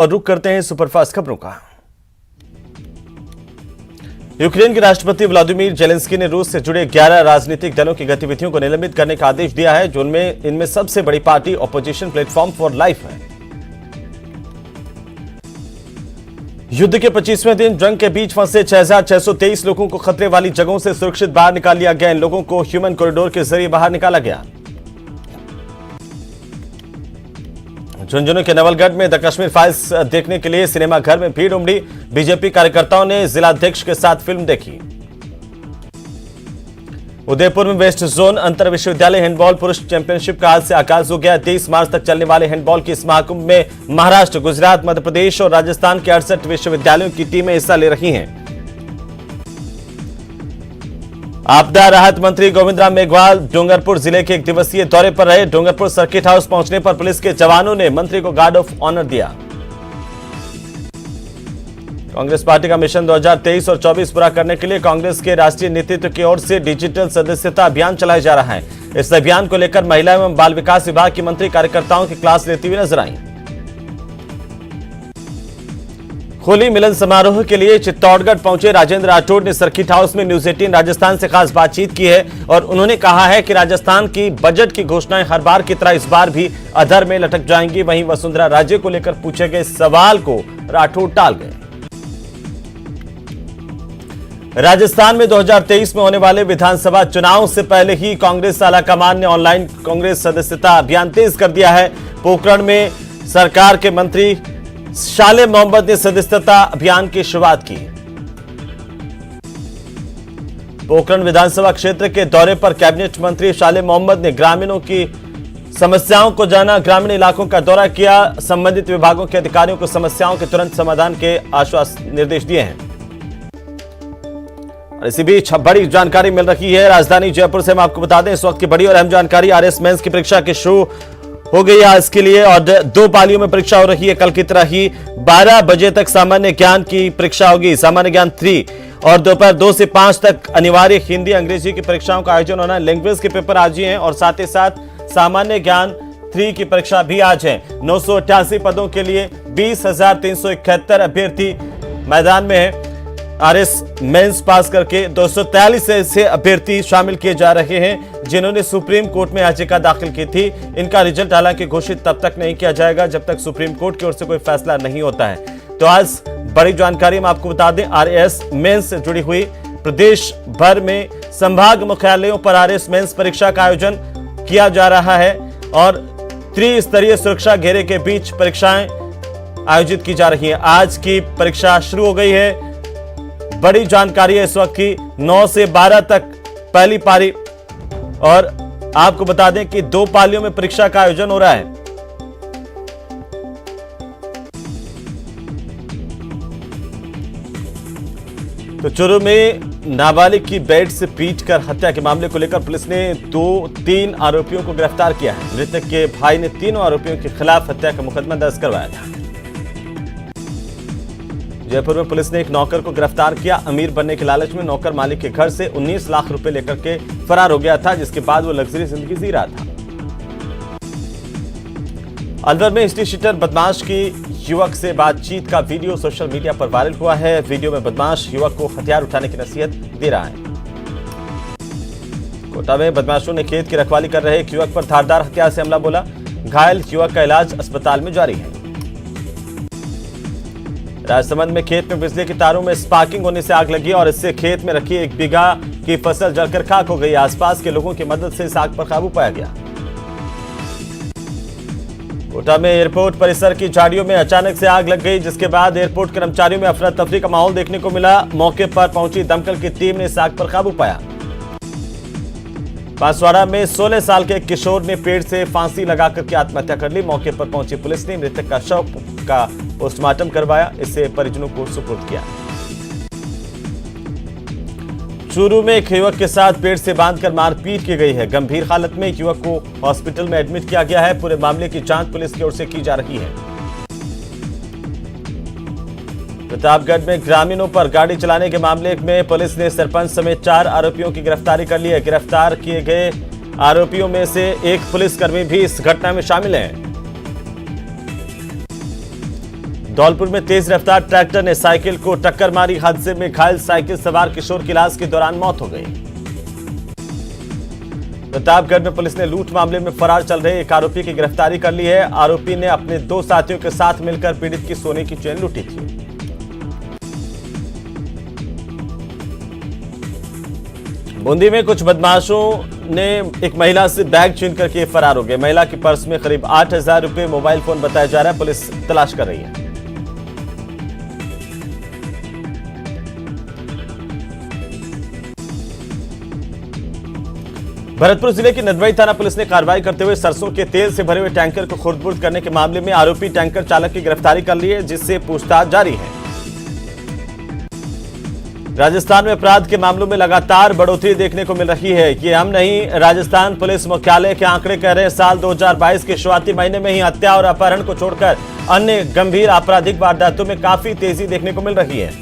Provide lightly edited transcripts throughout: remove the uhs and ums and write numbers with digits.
और रुक करते हैं सुपरफास्ट खबरों का। यूक्रेन के राष्ट्रपति व्लादिमीर जेलेंस्की ने रूस से जुड़े 11 राजनीतिक दलों की गतिविधियों को निलंबित करने का आदेश दिया है, जो इनमें सबसे बड़ी party opposition platform for life है। युद्ध के 25वें दिन जंग के बीच फंसे 6,623 लोगों को खतरे वाली जगहों से सुरक्षित बाहर निकाल लिया गया। इन लोगों को ह्यूमन कॉरिडोर के जरिए बाहर निकाला गया। झुंझुनू के नवलगढ़ में द कश्मीर फाइल्स देखने के लिए सिनेमा घर में भीड़ उमड़ी। बीजेपी कार्यकर्ताओं ने जिलाध्यक्ष के साथ फिल्म देखी। उदयपुर में वेस्ट जोन अंतर विश्वविद्यालय हैंडबॉल पुरुष चैंपियनशिप का आज से आगाज हो गया। 23 मार्च तक चलने वाले हैंडबॉल की इस महाकुंभ में महाराष्ट्र, गुजरात, मध्य प्रदेश और राजस्थान के 68 विश्वविद्यालयों की टीमें हिस्सा ले रही हैं। आपदा राहत मंत्री गोविंद राम मेघवाल डूंगरपुर जिले के एक दिवसीय दौरे पर रहे। डूंगरपुर सर्किट हाउस पहुंचने पर पुलिस के जवानों ने मंत्री को गार्ड ऑफ ऑनर दिया। कांग्रेस पार्टी का मिशन 2023 और 24 पूरा करने के लिए कांग्रेस के राष्ट्रीय नेतृत्व की ओर से डिजिटल सदस्यता अभियान चलाया जा रहा है। इस अभियान को लेकर महिला एवं बाल विकास विभाग की मंत्री कार्यकर्ताओं की क्लास लेती हुई नजर आई। होली मिलन समारोह के लिए चित्तौड़गढ़ पहुंचे राजेंद्र राठौड़ ने सर्किट हाउस में न्यूज 18 राजस्थान से खास बातचीत की है और उन्होंने कहा है कि राजस्थान की बजट की घोषणाएं हर बार की तरह इस बार भी अधर में लटक जाएंगी। वहीं वसुंधरा राजे को लेकर पूछे गए सवाल को राठौड़ टाल गए। राजस्थान में 2023 में होने वाले विधानसभा चुनाव से पहले ही कांग्रेस आलाकमान ने ऑनलाइन कांग्रेस सदस्यता अभियान तेज कर दिया है। पोखरण में सरकार के मंत्री शाले मोहम्मद ने सदस्यता अभियान की शुरुआत की। पोखरण विधानसभा क्षेत्र के दौरे पर कैबिनेट मंत्री शाले मोहम्मद ने ग्रामीणों की समस्याओं को जाना, ग्रामीण इलाकों का दौरा किया, संबंधित विभागों के अधिकारियों को समस्याओं के तुरंत समाधान के आश्वासन निर्देश दिए हैं। और इसी बीच बड़ी जानकारी मिल रही है राजधानी जयपुर से। हम आपको बता दें इस वक्त की बड़ी और अहम जानकारी, आरएस मेंस की परीक्षा की शुरू हो गई है आज के लिए और 2 पालियों में परीक्षा हो रही है। कल की तरह ही 12 बजे तक सामान्य ज्ञान की परीक्षा होगी, सामान्य ज्ञान 3, और दोपहर 2 से 5 तक अनिवार्य हिंदी अंग्रेजी की परीक्षाओं का आयोजन होना है। लैंग्वेज के पेपर आज ही हैं और साथ ही साथ सामान्य ज्ञान 3 की परीक्षा भी आज है। 988 पदों के लिए 20,371 अभ्यर्थी मैदान में है। आरएस मेंस पास करके 243 ऐसे अभ्यर्थी शामिल किए जा रहे हैं जिन्होंने सुप्रीम कोर्ट में याचिका दाखिल की थी। इनका रिजल्ट हालांकि घोषित तब तक नहीं किया जाएगा जब तक सुप्रीम कोर्ट की ओर से कोई फैसला नहीं होता है। तो आज बड़ी जानकारी हम आपको बता दें, आरएस मेंस से जुड़ी हुई प्रदेश भर में संभाग मुख्यालयों पर आरएस मेंस परीक्षा का आयोजन किया जा रहा है और त्रिस्तरीय सुरक्षा घेरे के बीच परीक्षाएं आयोजित की जा रही है। आज की परीक्षा शुरू हो गई है। बड़ी जानकारी है इस वक्त की, 9 से 12 तक पहली पारी और आपको बता दें कि 2 पालियों में परीक्षा का आयोजन हो रहा है। तो चूरू में नाबालिग की बेड से पीटकर हत्या के मामले को लेकर पुलिस ने 3 आरोपियों को गिरफ्तार किया है। मृतक के भाई ने तीनों आरोपियों के खिलाफ हत्या का मुकदमा दर्ज करवाया था। जयपुर में पुलिस ने एक नौकर को गिरफ्तार किया। अमीर बनने के लालच में नौकर मालिक के घर से 19 लाख रुपए लेकर के फरार हो गया था, जिसके बाद वो लग्जरी जिंदगी जी रहा था। अलवर में हिस्ट्री शीटर बदमाश की युवक से बातचीत का वीडियो सोशल मीडिया पर वायरल हुआ है। वीडियो में बदमाश युवक को हथियार उठाने की नसीहत दे रहा है। कोटा में बदमाशों ने खेत की रखवाली कर रहे एक युवक पर धारदार हथियार से हमला बोला। घायल युवक का इलाज अस्पताल में जारी है। राजसमंद में खेत में बिजली के तारों में स्पार्किंग होने से आग लगी और इससे खेत में रखी 1 बीघा की फसल जलकर खाक हो गई। आसपास के लोगों की मदद से इस आग पर काबू पाया गया। कोटा में एयरपोर्ट परिसर की झाड़ियों में अचानक से आग लग गई, जिसके बाद एयरपोर्ट कर्मचारियों में अफरा तफरी का माहौल देखने को मिला। मौके पर पहुंची दमकल की टीम ने इस आग पर काबू पाया। बांसवाड़ा में 16 साल के एक किशोर ने पेड़ से फांसी लगाकर के आत्महत्या कर ली। मौके पर पहुंची पुलिस ने मृतक का शव का पोस्टमार्टम करवाया, इसे परिजनों को सुपुर्द किया। चूरू में एक युवक के साथ पेड़ से बांधकर मारपीट की गई है। गंभीर हालत में युवक को हॉस्पिटल में एडमिट किया गया है। पूरे मामले की जांच पुलिस की ओर से की जा रही है। प्रतापगढ़ में ग्रामीणों पर गाड़ी चलाने के मामले में पुलिस ने सरपंच समेत 4 आरोपियों की गिरफ्तारी कर ली है। गिरफ्तार किए गए आरोपियों में से एक पुलिसकर्मी भी इस घटना में शामिल है। धौलपुर में तेज रफ्तार ट्रैक्टर ने साइकिल को टक्कर मारी। हादसे में घायल साइकिल सवार किशोर की इलाज के दौरान मौत हो गई। प्रतापगढ़ में पुलिस ने लूट मामले में फरार चल रहे एक आरोपी की गिरफ्तारी कर ली है। आरोपी ने अपने 2 साथियों के साथ मिलकर पीड़ित की सोने की चेन लूटी थी। बूंदी में कुछ बदमाशों ने एक महिला से बैग छीनकर के फरार हो गए। महिला की पर्स में करीब 8,000 रुपए, मोबाइल फोन बताया जा रहा है। पुलिस तलाश कर रही है। भरतपुर जिले की नदवाई थाना पुलिस ने कार्रवाई करते हुए सरसों के तेल से भरे हुए टैंकर को खुर्द-बुर्द करने के मामले में आरोपी टैंकर चालक की गिरफ्तारी कर ली है, जिससे पूछताछ जारी है। राजस्थान में अपराध के मामलों में लगातार बढ़ोतरी देखने को मिल रही है। ये हम नहीं, राजस्थान पुलिस मुख्यालय के आंकड़े कह रहे हैं। साल 2022 के शुरुआती महीने में ही हत्या और अपहरण को छोड़कर अन्य गंभीर आपराधिक वारदातों में काफी तेजी देखने को मिल रही है।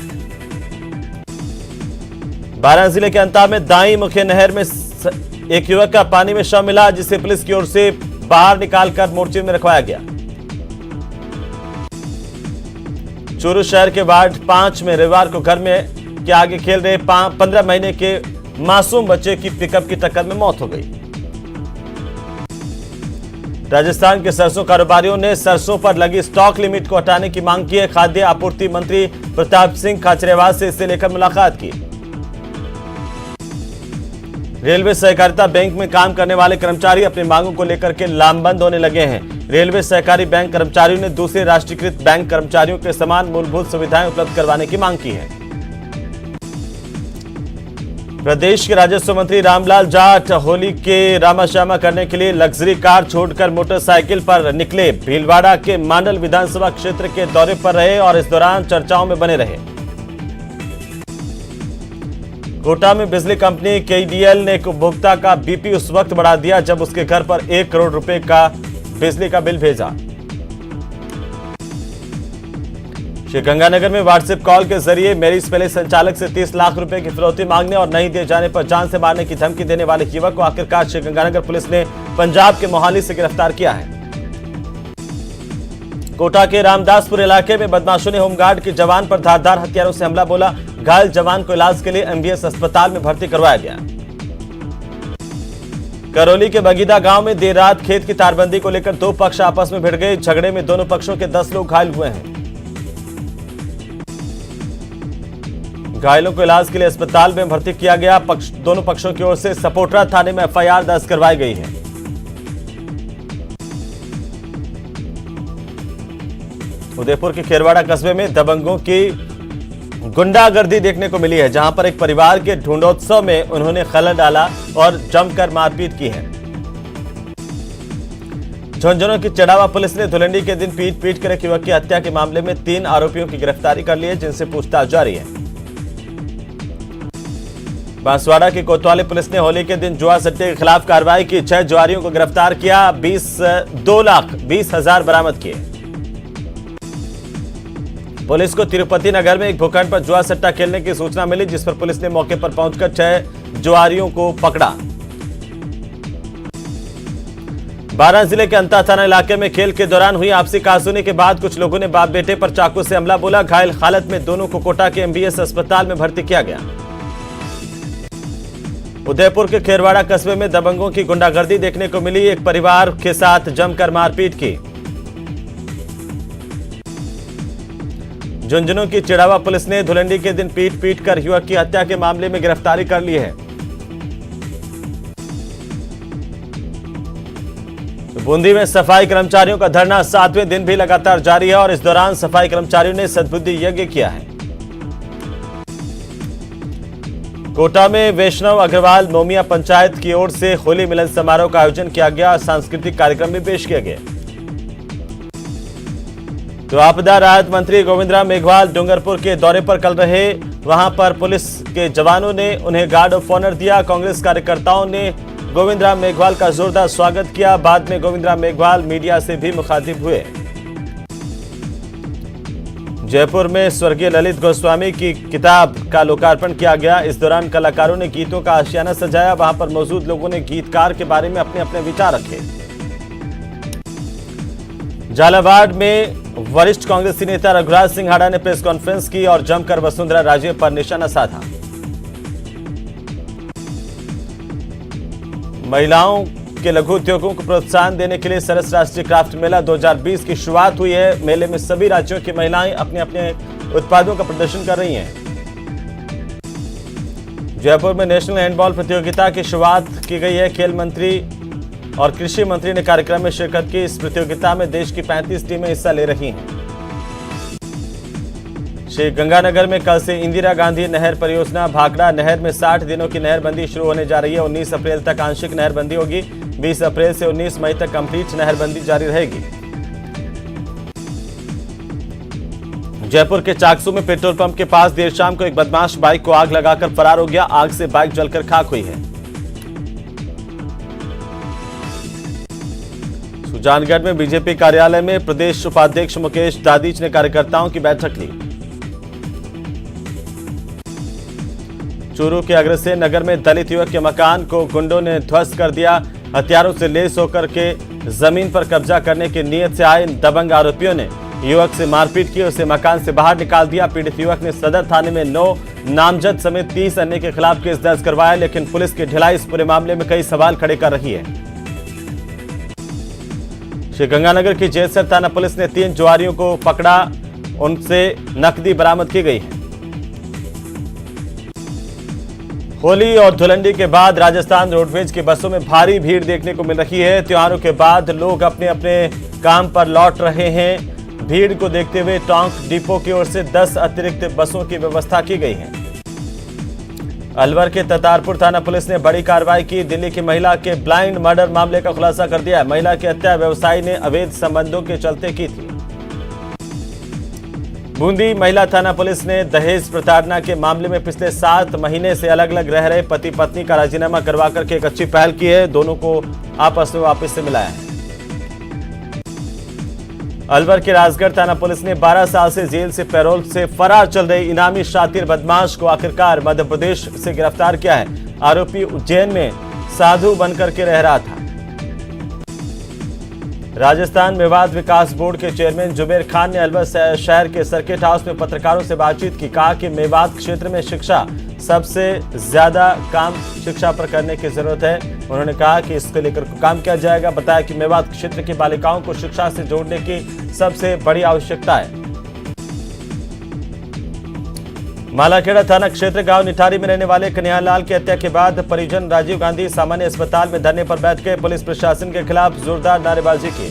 बारां जिले के अंता में दाई मुख्य नहर में एक युवक का पानी में शव मिला, जिसे पुलिस की ओर से बाहर निकालकर मोर्चे में रखवाया गया। चूरू शहर के वार्ड 5 में रविवार को घर में के आगे खेल रहे 15 महीने के मासूम बच्चे की पिकअप की टक्कर में मौत हो गई। राजस्थान के सरसों कारोबारियों ने सरसों पर लगी स्टॉक लिमिट को हटाने की मांग की है। खाद्य आपूर्ति मंत्री प्रताप सिंह खाचरियावास से इसे लेकर मुलाकात की। रेलवे सहकारिता बैंक में काम करने वाले कर्मचारी अपनी मांगों को लेकर के लामबंद होने लगे हैं। रेलवे सहकारी बैंक कर्मचारियों ने दूसरे राष्ट्रीयकृत बैंक कर्मचारियों के समान मूलभूत सुविधाएं उपलब्ध करवाने की मांग की है। प्रदेश के राजस्व मंत्री रामलाल जाट होली के रामाश्यामा करने के लिए लग्जरी कार छोड़कर मोटरसाइकिल पर निकले। भीलवाड़ा के मांडल विधानसभा क्षेत्र के दौरे पर रहे और इस दौरान चर्चाओं में बने रहे। कोटा में बिजली कंपनी केडीएल ने उपभोक्ता का बीपी उस वक्त बढ़ा दिया जब उसके घर पर 1 करोड़ रुपए का बिजली का बिल भेजा। श्रीगंगानगर में व्हाट्सएप कॉल के जरिए मैरिज पैलेस संचालक से 30 लाख रुपए की फिरौती मांगने और नहीं दिए जाने पर जान से मारने की धमकी देने वाले युवक को आखिरकार श्रीगंगानगर पुलिस ने पंजाब के मोहाली से गिरफ्तार किया है। कोटा के रामदासपुर इलाके में बदमाशों ने होमगार्ड के जवान पर धारदार हथियारों से हमला बोला। घायल जवान को इलाज के लिए एमबीएस अस्पताल में भर्ती करवाया गया। करौली के बगीदा गांव में देर रात खेत की तारबंदी को लेकर 2 पक्ष आपस में भिड़ गए। झगड़े में दोनों पक्षों के 10 लोग घायल हुए हैं। घायलों को इलाज के लिए अस्पताल में भर्ती किया गया। दोनों पक्षों की ओर से सपोटरा थाने में एफआईआर दर्ज करवाई गई है। उदयपुर के खेरवाड़ा कस्बे में दबंगों की गुंडागर्दी देखने को मिली है, जहां पर एक परिवार के ढूंढोत्सव में उन्होंने खलल डाला और जमकर मारपीट की है। झुंझुनू की चढ़ावा पुलिस ने धुलंडी के दिन पीट कर एक युवक की हत्या के मामले में 3 आरोपियों की गिरफ्तारी कर ली है, जिनसे पूछताछ जारी है। बांसवाड़ा की कोतवाली पुलिस ने होली के दिन जुआ सट्टे के खिलाफ कार्रवाई की। 6 जुआरियों को गिरफ्तार किया। 2,20,000 बरामद किए। पुलिस को तिरुपति नगर में एक भूखंड पर जुआ सट्टा खेलने की सूचना मिली, जिस पर पुलिस ने मौके पर पहुंचकर 6 जुआरियों को पकड़ा। बारां जिले के अंता थाना इलाके में खेल के दौरान हुई आपसी कहासुनी के बाद कुछ लोगों ने बाप बेटे पर चाकू से हमला बोला। घायल हालत में दोनों को कोटा के एमबीएस अस्पताल में भर्ती किया गया। उदयपुर के खेरवाड़ा कस्बे में दबंगों की गुंडागर्दी देखने को मिली। एक परिवार के साथ जमकर मारपीट की। झुंझुनू की चिड़ावा पुलिस ने धुलंडी के दिन पीट कर युवक की हत्या के मामले में गिरफ्तारी कर ली है। बूंदी में सफाई कर्मचारियों का धरना 7वें दिन भी लगातार जारी है और इस दौरान सफाई कर्मचारियों ने सद्बुद्धि यज्ञ किया है। कोटा में वैष्णव अग्रवाल नोमिया पंचायत की ओर से होली मिलन समारोह का आयोजन किया गया। सांस्कृतिक कार्यक्रम भी पेश किए गए। तो आपदा राहत मंत्री गोविंदराम मेघवाल डूंगरपुर के दौरे पर कल रहे। वहां पर पुलिस के जवानों ने उन्हें गार्ड ऑफ ऑनर दिया। कांग्रेस कार्यकर्ताओं ने गोविंदराम मेघवाल का जोरदार स्वागत किया। बाद में गोविंदराम मेघवाल मीडिया से भी मुखातिब हुए। जयपुर में स्वर्गीय ललित गोस्वामी की किताब का लोकार्पण किया गया। इस दौरान कलाकारों ने गीतों का आशियाना सजाया। वहां पर मौजूद लोगों ने गीतकार के बारे में अपने अपने विचार रखे। झालावाड़ में वरिष्ठ कांग्रेसी नेता रघुराज सिंघाड़ा ने प्रेस कॉन्फ्रेंस की और जमकर वसुंधरा राजे पर निशाना साधा। महिलाओं के लघु उद्योगों को प्रोत्साहन देने के लिए सरस राष्ट्रीय क्राफ्ट मेला 2020 की शुरुआत हुई है। मेले में सभी राज्यों की महिलाएं अपने अपने उत्पादों का प्रदर्शन कर रही हैं। जयपुर में नेशनल हैंडबॉल प्रतियोगिता की शुरुआत की गई है। खेल मंत्री और कृषि मंत्री ने कार्यक्रम में शिरकत की। इस प्रतियोगिता में देश की 35 टीमें हिस्सा ले रही हैं। श्री गंगानगर में कल से इंदिरा गांधी नहर परियोजना भाखड़ा नहर में 60 दिनों की नहरबंदी शुरू होने जा रही है। 19 अप्रैल तक आंशिक नहरबंदी होगी। 20 अप्रैल से 19 मई तक कंप्लीट नहरबंदी जारी रहेगी। जयपुर के चाकसू में पेट्रोल पंप के पास देर शाम को एक बदमाश बाइक को आग लगाकर फरार हो गया। आग से बाइक जलकर खाक हुई है। सुजानगढ़ में बीजेपी कार्यालय में प्रदेश उपाध्यक्ष मुकेश दादीच ने कार्यकर्ताओं की बैठक ली। चूरू के अग्रसेन नगर में दलित युवक के मकान को गुंडों ने ध्वस्त कर दिया। हथियारों से लैस होकर के जमीन पर कब्जा करने की नीयत से आए दबंग आरोपियों ने युवक से मारपीट की, उसे मकान से बाहर निकाल दिया। पीड़ित युवक ने सदर थाने में 9 नामजद समेत 30 अन्य के खिलाफ केस दर्ज करवाया, लेकिन पुलिस की ढिलाई इस पूरे मामले में कई सवाल खड़े कर रही है। श्री गंगानगर की जेसर थाना पुलिस ने 3 जुआरियों को पकड़ा, उनसे नकदी बरामद की गई है। होली और धुलंडी के बाद राजस्थान रोडवेज की बसों में भारी भीड़ देखने को मिल रही है। त्योहारों के बाद लोग अपने अपने काम पर लौट रहे हैं। भीड़ को देखते हुए टोंक डिपो की ओर से 10 अतिरिक्त बसों की व्यवस्था की गई है। अलवर के ततारपुर थाना पुलिस ने बड़ी कार्रवाई की। दिल्ली की महिला के ब्लाइंड मर्डर मामले का खुलासा कर दिया। महिला की हत्या व्यवसायी ने अवैध संबंधों के चलते की थी। बूंदी महिला थाना पुलिस ने दहेज प्रताड़ना के मामले में पिछले 7 महीने से अलग अलग रह रहे पति पत्नी का राजीनामा करवा करके एक अच्छी पहल की है। दोनों को आपस में वापस से मिलाया है। अलवर के राजगढ़ थाना पुलिस ने 12 साल से जेल से पैरोल से फरार चल रहे इनामी शातिर बदमाश को आखिरकार मध्य प्रदेश से गिरफ्तार किया है। आरोपी उज्जैन में साधु बनकर के रह रहा था। राजस्थान मेवात विकास बोर्ड के चेयरमैन जुबेर खान ने अलवर शहर के सर्किट हाउस में पत्रकारों से बातचीत की। कहा कि मेवात क्षेत्र में शिक्षा सबसे ज्यादा काम शिक्षा पर करने की जरूरत है। उन्होंने कहा कि इसको लेकर काम किया जाएगा। बताया कि मेवात क्षेत्र की बालिकाओं को शिक्षा से जोड़ने की सबसे बड़ी आवश्यकता है। मालाखेड़ा थाना क्षेत्र गांव निठारी में रहने वाले कन्हैयालाल की हत्या के बाद परिजन राजीव गांधी सामान्य अस्पताल में धरने पर बैठ गए। पुलिस प्रशासन के खिलाफ जोरदार नारेबाजी की।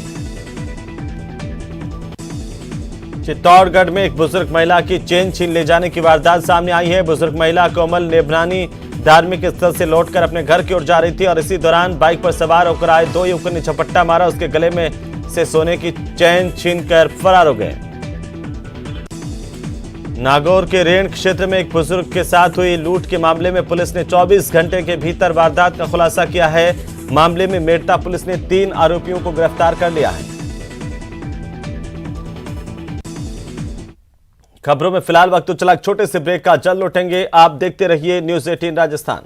चित्तौड़गढ़ में एक बुजुर्ग महिला की चेन छीन ले जाने की वारदात सामने आई है। बुजुर्ग महिला कोमल नेभरानी धार्मिक स्थल से लौटकर अपने घर की ओर जा रही थी और इसी दौरान बाइक पर सवार होकर आए 2 युवकों ने झपट्टा मारा। उसके गले में से सोने की चेन छीनकर फरार हो गए। नागौर के रेण क्षेत्र में एक बुजुर्ग के साथ हुई लूट के मामले में पुलिस ने 24 घंटे के भीतर वारदात का खुलासा किया है। मामले में मेड़ता पुलिस ने 3 आरोपियों को गिरफ्तार कर लिया है। खबरों में फिलहाल वक्त तो चला छोटे से ब्रेक का, जल्द लौटेंगे। आप देखते रहिए न्यूज़ 18 राजस्थान।